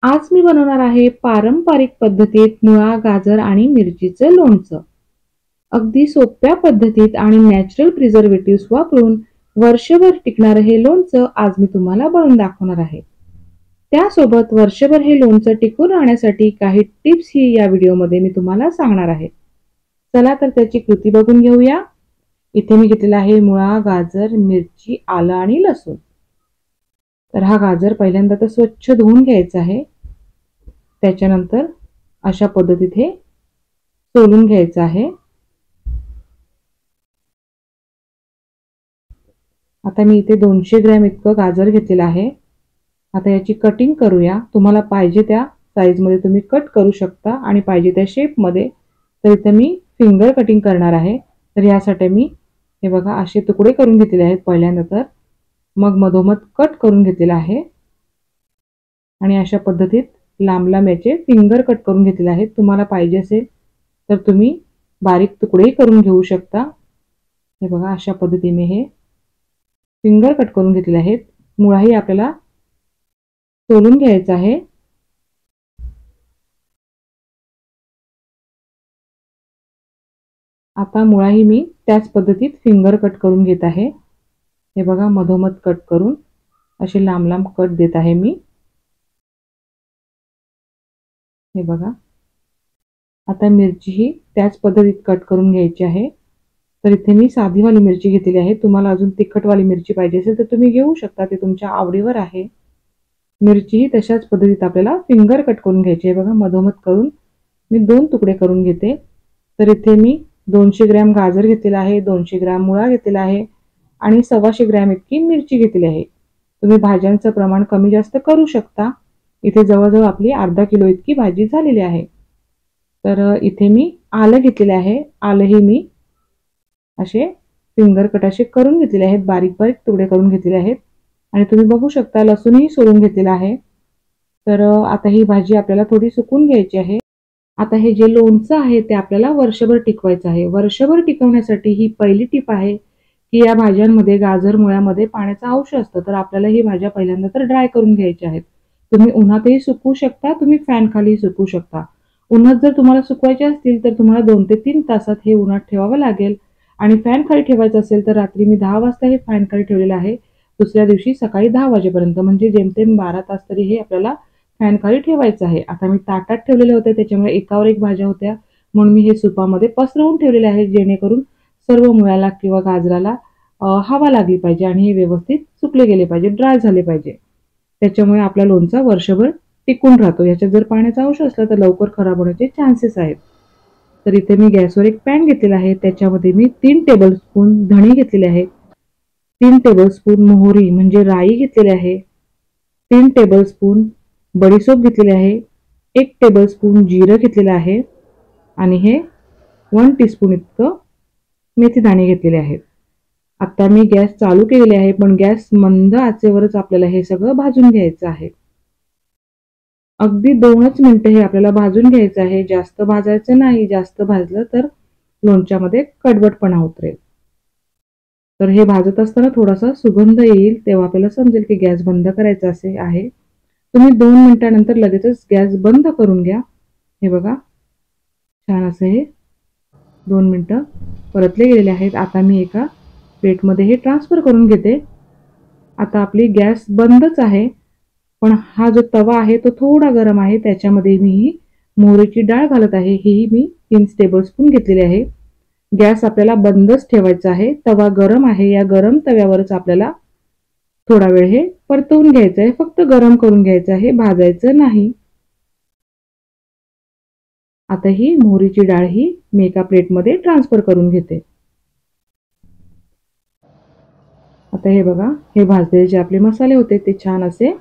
आज मी बनवणार आहे पारंपरिक पद्धतीत मुळा, गाजर आणि मिरचीचं लोणचं. अगदी सोप्या पद्धतीत आणि नॅचरल प्रिझर्वेटिव्हज वापरून वर्षभर टिकणारं हे लोणचं आज मी तुम्हाला बनवून दाखवणार आहे. त्यासोबत वर्षभर हे लोणचं टिकून राहण्यासाठी काही टिप्स ही या व्हिडिओमध्ये मी तुम्हाला सांगणार आहे. चला तर त्याची कृती बघून घेऊया. इथे मी घेतलेला आहे मुळा, गाजर, मिरची, आलं आणि लसूण. तर हा गाजर पहिल्यांदा तर स्वच्छ धुवून घ्यायचा आहे. त्याच्यानंतर अशा पद्धतीत हे सोलून घ्यायचं आहे. आता मी इथे 200 ग्रॅम इतकं गाजर घेतलेलं आहे. आता याची कटिंग करूया. तुम्हाला पाहिजे त्या साईजमध्ये तुम्ही कट करू शकता आणि पाहिजे त्या शेपमध्ये. तर इथे मी फिंगर कटिंग करणार आहे. तर यासाठी मी हे बघा असे तुकडे करून घेतलेले आहेत पहिल्यांदा, तर मग मधोमध कट करून घेतलेला आहे आणि अशा पद्धतीत लांब लांब याचे फिंगर कट करून घेतलेले आहेत. तुम्हाला पाहिजे असेल तर तुम्ही बारीक तुकडेही करून घेऊ शकता. हे बघा अशा पद्धतीने हे फिंगर कट करून घेतलेले आहेत. मुळाही आपल्याला सोलून घ्यायचा आहे. आता मुळाही मी त्याच पद्धतीत फिंगर कट करून घेत आहे. हे बघा मधोमध कट करून असे लांब लांब कट देत आहे मी. हे बघा आता मिरची ही त्याच पद्धतीत कट करून घ्यायची आहे. तर इथे मी साधीवाली मिरची घेतलेली आहे. तुम्हाला अजून तिखटवाली मिरची पाहिजे असेल तर तुम्ही घेऊ शकता, ते तुमच्या आवडीवर आहे. मिरची ही तशाच पद्धतीत आपल्याला फिंगर कट करून घ्यायची आहे. बघा मधोमध करून मी 2 तुकडे करून घेते. तर इथे मी 200 ग्रॅम गाजर घेतलेला आहे, 200 ग्रॅम मुळा घेतलेला आहे आणि 125 ग्रॅम इतकी मिरची घेतलेली आहे. तुम्ही भाज्यांचं प्रमाण कमी जास्त करू शकता. इथे जवळजवळ आपली अर्धा किलो इतकी भाजी झालेली आहे. तर इथे मी आलं घेतलेले आहे. आलंही मी असे फिंगर कट असे करून घेतलेले आहेत, बारीक बारीक तुकडे करून घेतलेले आहेत आणि तुम्ही बघू शकता लसूणही सोलून घेतलेला आहे. तर आता ही भाजी आपल्याला थोडी सुकून घ्यायची आहे. आता हे जे लोणचं आहे ते आपल्याला वर्षभर टिकवायचं आहे. वर्षभर टिकवण्यासाठी ही पहिली टिप आहे की या भाज्यांमध्ये गाजर मुळ्यामध्ये पाण्याचा अंश असतो. तर आपल्याला ही भाज्या पहिल्यांदा तर ड्राय करून घ्यायच्या आहेत. तुम्ही उन्हातही सुकवू शकता, तुम्ही फॅन खाली सुकवू शकता. उन्हात जर तुम्हाला सुकवायचे असतील तर तुम्हाला 2 ते 3 तासात हे उन्हात ठेवावं लागेल आणि फॅन खाली ठेवायचं असेल तर रात्री मी 10 वाजता हे फॅन खाली ठेवलेलं आहे. दुसऱ्या दिवशी सकाळी 10 वाजेपर्यंत, म्हणजे जेमतेम 12 तास तरी हे आपल्याला फॅन खाली ठेवायचं आहे. आता मी ताटात ठेवलेले होते त्याच्यामुळे एकावर एक भाज्या होत्या, म्हणून मी हे सुपामध्ये पसरवून ठेवलेले आहे, जेणेकरून सर्व मुळ्याला किंवा गाजराला हवा लागली पाहिजे आणि हे व्यवस्थित सुकले गेले पाहिजे, ड्राय झाले पाहिजे. त्याच्यामुळे आपला लोणचा वर्षभर टिकून राहतो. याच्यात जर पाण्याचा अंश असला तर लवकर खराब होण्याचे चान्सेस आहेत. तर इथे मी गॅसवर एक पॅन घेतलेला आहे. त्याच्यामध्ये मी 3 टेबलस्पून धणे घेतलेले आहेत, 3 टेबलस्पून मोहरी म्हणजे राई घेतलेली आहे, 3 टेबलस्पून बडीशोप घेतलेली आहे, 1 टेबलस्पून जिरं घेतलेलं आहे आणि हे 1 टीस्पून इतकं मेथी दाणे घेतलेले आहेत. आता मी गॅस चालू केलेले आहे, पण गॅस मंद आचेवरच आपल्याला हे सगळं भाजून घ्यायचं आहे. अगदी 2च मिनिटं हे आपल्याला भाजून घ्यायचं आहे, जास्त भाजायचं नाही. जास्त भाजलं तर लोणच्यामध्ये कडवटपणा उतरेल. तर हे भाजत असताना थोडासा सुगंध येईल तेव्हा आपल्याला समजेल की गॅस बंद करायचा असे आहे. तुम्ही 2 मिनिटानंतर लगेचच गॅस बंद करून घ्या. हे बघा छान असं हे 2 मिनिटं परतले गेलेले आहेत. आता मी एका प्लेटमध्ये हे ट्रान्सफर करून घेते. आता आपली गॅस बंदच आहे, पण हा जो तवा आहे तो थोडा गरम आहे. त्याच्यामध्ये मी ही मोहरीची डाळ घालत आहे. ही मी 3 टेबलस्पून घेतलेली आहे. गॅस आपल्याला बंदच ठेवायचा आहे. तवा गरम आहे. या गरम तव्यावरच आपल्याला थोडा वेळ हे परतवून घ्यायचं आहे. फक्त गरम करून घ्यायचं आहे, भाजायचं नाही. आता ही मोहरीची डाळ ही मी एका प्लेटमध्ये ट्रान्सफर करून घेते. आता हे बघा हे भाजलेले जे आपले मसाले होते ते छान असे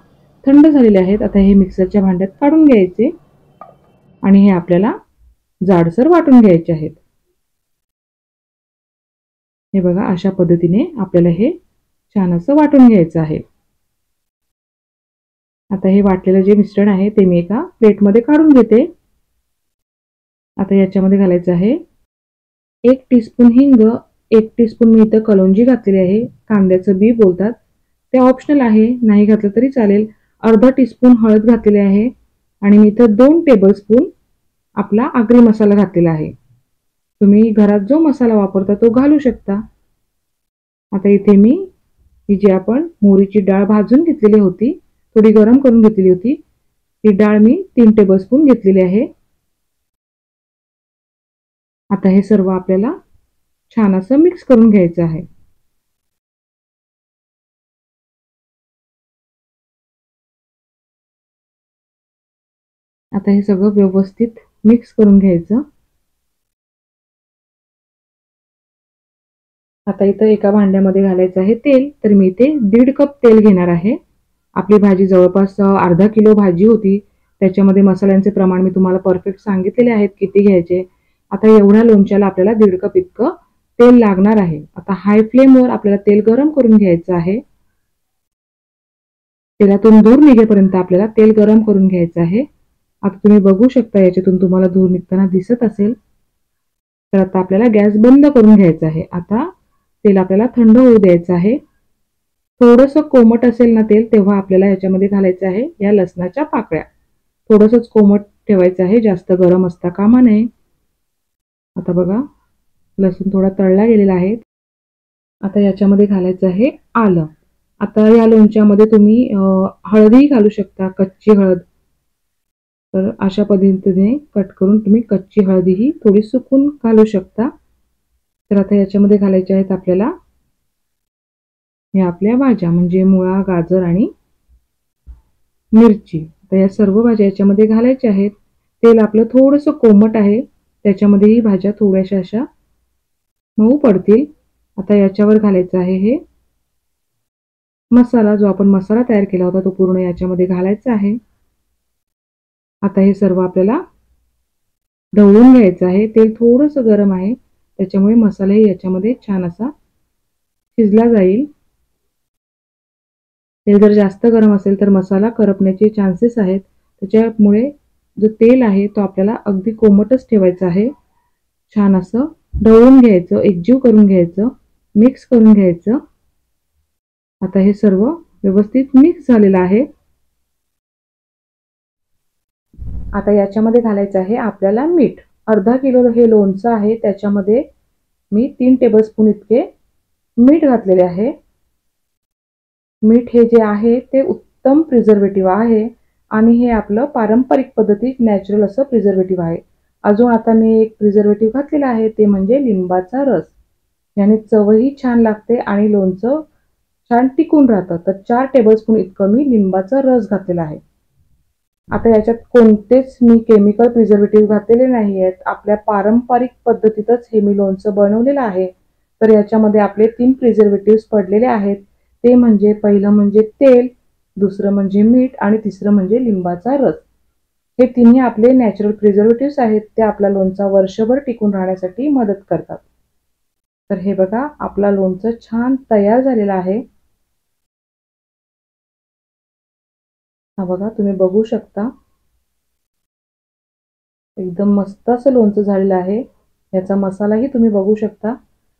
थंड झालेले आहेत. आता हे मिक्सरच्या भांड्यात काढून घ्यायचे आणि हे आपल्याला जाडसर वाटून घ्यायचे आहेत. हे बघा अशा पद्धतीने आपल्याला हे छान असं वाटून घ्यायचं आहे. आता हे वाटलेलं जे मिश्रण आहे ते मी एका प्लेटमध्ये काढून घेते. आता याच्यामध्ये घालायचं आहे 1 टीस्पून हिंग, 1 टीस्पून मी इथं कलौंजी घातलेली आहे, कांद्याचं बी बोलतात, ते ऑप्शनल आहे, नाही घातलं तरी चालेल. अर्धा टीस्पून हळद घातलेली आहे, आणि मी इथं 2 टेबलस्पून आपला आगरी मसाला घातलेला आहे. तुम्ही घरात जो मसाला वापरता तो घालू शकता. आता इथे मी ही जी आपण मोहरीची डाळ भाजून घेतलेली होती, थोडी गरम करून घेतलेली होती, ती डाळ मी 3 टेबलस्पून घेतलेली आहे. आता हे सर्व आपल्याला छान असं मिक्स करून घ्यायचं आहे. आता हे सगळं व्यवस्थित मिक्स करून घ्यायचं. आता इथं एका भांड्यामध्ये घालायचं आहे तेल, तर मी इथे 1.5 कप तेल घेणार आहे. आपली भाजी जवळपास अर्धा किलो भाजी होती. त्याच्यामध्ये मसाल्यांचे प्रमाण मी तुम्हाला परफेक्ट सांगितलेले आहेत किती घ्यायचे. आता एवढ्या लोणच्याला आपल्याला 1.5 कप इतकं तेल लागणार आहे. आता हाय फ्लेमवर आपल्याला तेल गरम करून घ्यायचं आहे. तेलातून धूर निघेपर्यंत आपल्याला तेल गरम करून घ्यायचं आहे. आता तुम्ही बघू शकता याच्यातून तुम्हाला धूर निघताना दिसत असेल. तर आता आपल्याला गॅस बंद करून घ्यायचा आहे. आता तेल आपल्याला थंड होऊ द्यायचं आहे. थोडंसं कोमट असेल ना तेल, तेव्हा आपल्याला याच्यामध्ये घालायचं आहे या लसणाच्या पाकळ्या. थोडंसंच कोमट ठेवायचं आहे, जास्त गरम असता कामा नये. आता बघा लसूण थोडा तळला गेलेला आहे. आता याच्यामध्ये घालायचं आहे आलं. आता या लोणच्यामध्ये तुम्ही हळदही घालू शकता, कच्ची हळद. तर अशा पद्धतीने कट करून तुम्ही कच्ची हळदीही थोडी सुकून घालू शकता. तर आता याच्यामध्ये घालायचे आहेत आपल्याला या आपल्या भाज्या, म्हणजे मुळा, गाजर आणि मिरची. तर या सर्व भाज्या याच्यामध्ये घालायच्या आहेत. तेल आपलं थोडंसं कोमट आहे, त्याच्यामध्ये ही भाज्या थोड्याशा अशा मऊ पडतील. आता याच्यावर घालायचं आहे हे मसाला, जो आपण मसाला तयार केला होता तो पूर्ण याच्यामध्ये घालायचा आहे. आता हे सर्व आपल्याला ढवळून घ्यायचं आहे. तेल थोडंसं गरम आहे, त्याच्यामुळे मसालाही याच्यामध्ये छान असा शिजला जाईल. तेल जर जास्त गरम असेल तर मसाला करपण्याचे चान्सेस आहेत. त्याच्यामुळे जो तेल आहे तो आपल्याला अगदी कोमटच ठेवायचा आहे. छान असं ढवळून घ्यायचं, एकजीव करून घ्यायचं, मिक्स करून घ्यायचं. आता हे सर्व व्यवस्थित मिक्स झालेलं आहे. आता याच्यामध्ये घालायचं आहे आपल्याला मीठ. अर्धा किलो हे लोणचं आहे, त्याच्यामध्ये मी 3 टेबलस्पून इतके मीठ घातलेले आहे. मीठ हे जे आहे ते उत्तम प्रिझर्वेटिव्ह आहे आणि हे आपलं पारंपरिक पद्धतीत नॅचरल असं प्रिझर्वेटिव्ह आहे. अजून आता मी एक प्रिझर्वेटिव्ह घातलेला आहे, ते म्हणजे लिंबाचा रस. याने चवही छान लागते आणि लोणचं छान टिकून राहतं. तर 4 टेबलस्पून इतकं मी लिंबाचा रस घातलेला आहे. आता याच्यात कोणतेच मी केमिकल प्रिझर्वेटिव्ह घातलेले नाही आहेत. आपल्या पारंपरिक पद्धतीतच हे मी लोणचं बनवलेलं आहे. तर याच्यामध्ये आपले 3 प्रिझर्वेटिव्ह पडलेले आहेत. ते म्हणजे पहिलं म्हणजे तेल, दुसरं म्हणजे मीठ आणि तिसरं म्हणजे लिंबाचा रस. हे तिन्ही आपले नॅचरल प्रिझर्वेटिव्ह आहेत. ते आपला लोणचा वर्षभर टिकून राहण्यासाठी मदत करतात. तर हे बघा आपला लोणचं छान तयार झालेला आहे. हा बघा तुम्ही बघू शकता, एकदम मस्त असं लोणचं झालेलं आहे. याचा मसालाही तुम्ही बघू शकता.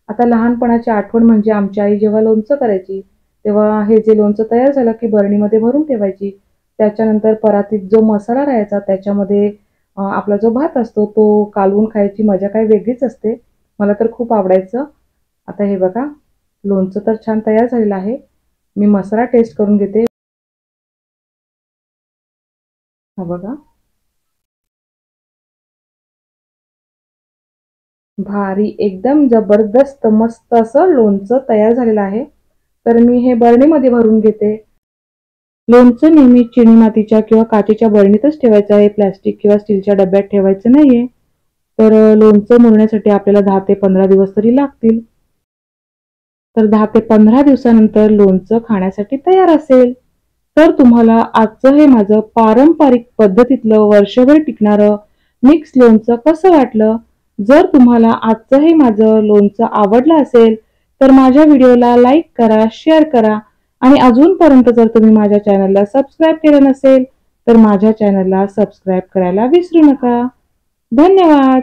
आता लहानपणाची आठवण म्हणजे आमची आई जेव्हा लोणचं करायची, तेव्हा हे जे लोणचं तयार झालं की बरणीमध्ये भरून ठेवायची. त्याच्यानंतर परातीत जो मसाला राहायचा त्याच्यामध्ये आपला जो भात असतो तो कालवून खायची मजा काही वेगळीच असते. मला तर खूप आवडायचं. आता हे बघा लोणचं तर छान तयार झालेलं आहे. मी मसाला टेस्ट करून घेते. हा बघा भारी, एकदम जबरदस्त मस्त असं लोणचं तयार झालेलं आहे. तर मी हे बरणीमध्ये भरून घेते. लोणचं नेहमी चिनी मातीच्या किंवा काचेच्या बरणीतच ठेवायचं आहे, प्लास्टिक किंवा स्टीलच्या डब्यात ठेवायचं नाहीये. तर लोणचं मुरण्यासाठी आपल्याला 10 ते 15 दिवस तरी लागतील. तर 10 ते 15 दिवसानंतर लोणचं खाण्यासाठी तयार असेल. तर तुम्हाला आजचं हे माझं पारंपरिक पद्धतीतलं वर्षभर टिकणारं मिक्स लोणचं कसं वाटलं? जर तुम्हाला आजचं हे माझं लोणचं आवडलं असेल तर माझ्या व्हिडिओला लाईक करा, शेअर करा आणि अजूनपर्यंत जर तुम्ही माझ्या चॅनलला सबस्क्राईब केलं नसेल तर माझ्या चॅनलला सबस्क्राईब करायला विसरू नका. धन्यवाद.